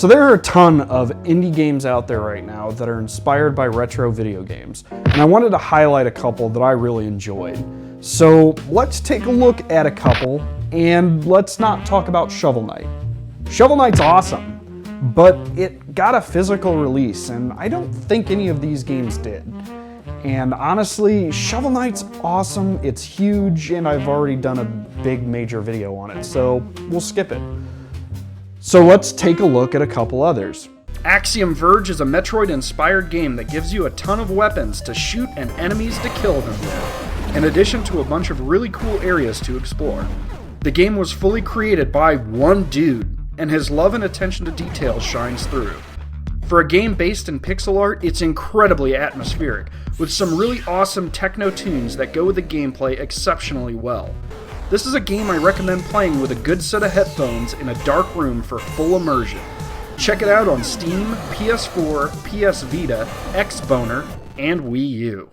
So there are a ton of indie games out there right now that are inspired by retro video games, and I wanted to highlight a couple that I really enjoyed. So let's take a look at a couple, and let's not talk about Shovel Knight. Shovel Knight's awesome, but it got a physical release, and I don't think any of these games did. And honestly, Shovel Knight's awesome, it's huge, and I've already done a big major video on it, so we'll skip it. So let's take a look at a couple others. Axiom Verge is a Metroid-inspired game that gives you a ton of weapons to shoot and enemies to kill them with, in addition to a bunch of really cool areas to explore. The game was fully created by one dude, and his love and attention to detail shines through. For a game based in pixel art, it's incredibly atmospheric, with some really awesome techno tunes that go with the gameplay exceptionally well. This is a game I recommend playing with a good set of headphones in a dark room for full immersion. Check it out on Steam, PS4, PS Vita, Xboner, and Wii U.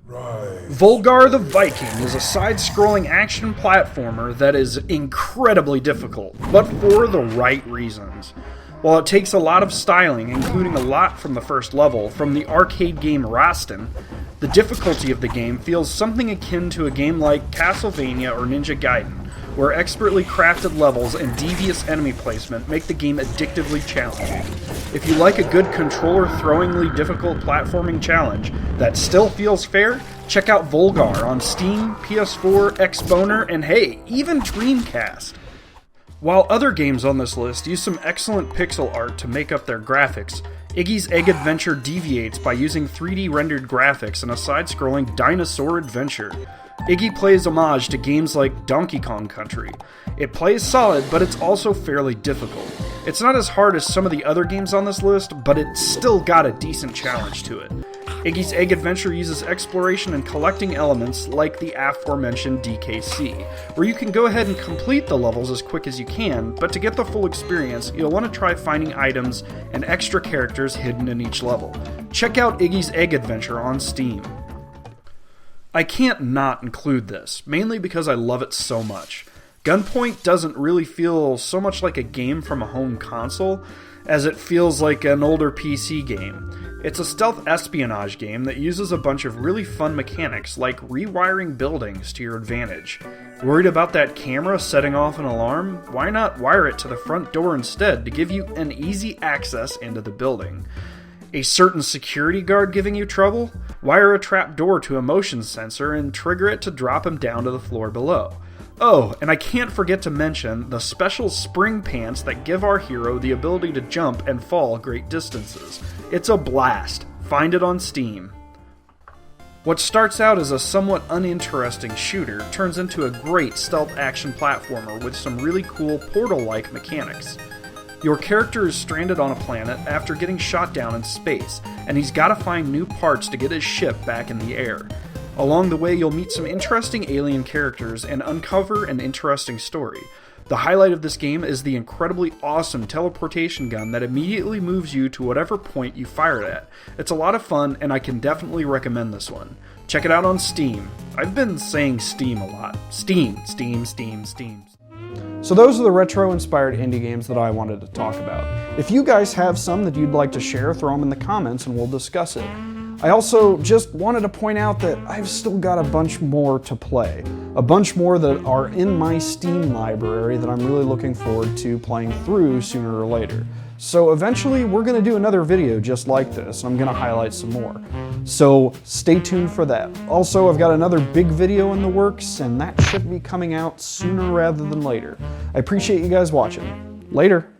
Volgarr the Viking is a side-scrolling action platformer that is incredibly difficult, but for the right reasons. While it takes a lot of styling, including a lot from the first level, from the arcade game Rastan, the difficulty of the game feels something akin to a game like Castlevania or Ninja Gaiden, where expertly crafted levels and devious enemy placement make the game addictively challenging. If you like a good controller-throwingly difficult platforming challenge that still feels fair, check out Volgarr on Steam, PS4, Xboner, and hey, even Dreamcast. While other games on this list use some excellent pixel art to make up their graphics, Iggy's Egg Adventure deviates by using 3D rendered graphics in a side-scrolling dinosaur adventure. Iggy plays homage to games like Donkey Kong Country. It plays solid, but it's also fairly difficult. It's not as hard as some of the other games on this list, but it's still got a decent challenge to it. Iggy's Egg Adventure uses exploration and collecting elements like the aforementioned DKC, where you can go ahead and complete the levels as quick as you can, but to get the full experience, you'll want to try finding items and extra characters hidden in each level. Check out Iggy's Egg Adventure on Steam. I can't not include this, mainly because I love it so much. Gunpoint doesn't really feel so much like a game from a home console, as it feels like an older PC game. It's a stealth espionage game that uses a bunch of really fun mechanics, like rewiring buildings to your advantage. Worried about that camera setting off an alarm? Why not wire it to the front door instead to give you an easy access into the building? A certain security guard giving you trouble? Wire a trap door to a motion sensor and trigger it to drop him down to the floor below. Oh, and I can't forget to mention the special spring pants that give our hero the ability to jump and fall great distances. It's a blast. Find it on Steam. What starts out as a somewhat uninteresting shooter turns into a great stealth action platformer with some really cool Portal-like mechanics. Your character is stranded on a planet after getting shot down in space, and he's got to find new parts to get his ship back in the air. Along the way, you'll meet some interesting alien characters and uncover an interesting story. The highlight of this game is the incredibly awesome teleportation gun that immediately moves you to whatever point you fire it at. It's a lot of fun, and I can definitely recommend this one. Check it out on Steam. I've been saying Steam a lot. Steam. So those are the retro-inspired indie games that I wanted to talk about. If you guys have some that you'd like to share, throw them in the comments and we'll discuss it. I also just wanted to point out that I've still got a bunch more to play. A bunch more that are in my Steam library that I'm really looking forward to playing through sooner or later. So eventually we're going to do another video just like this, and I'm going to highlight some more. So stay tuned for that. Also, I've got another big video in the works, and that should be coming out sooner rather than later. I appreciate you guys watching. Later.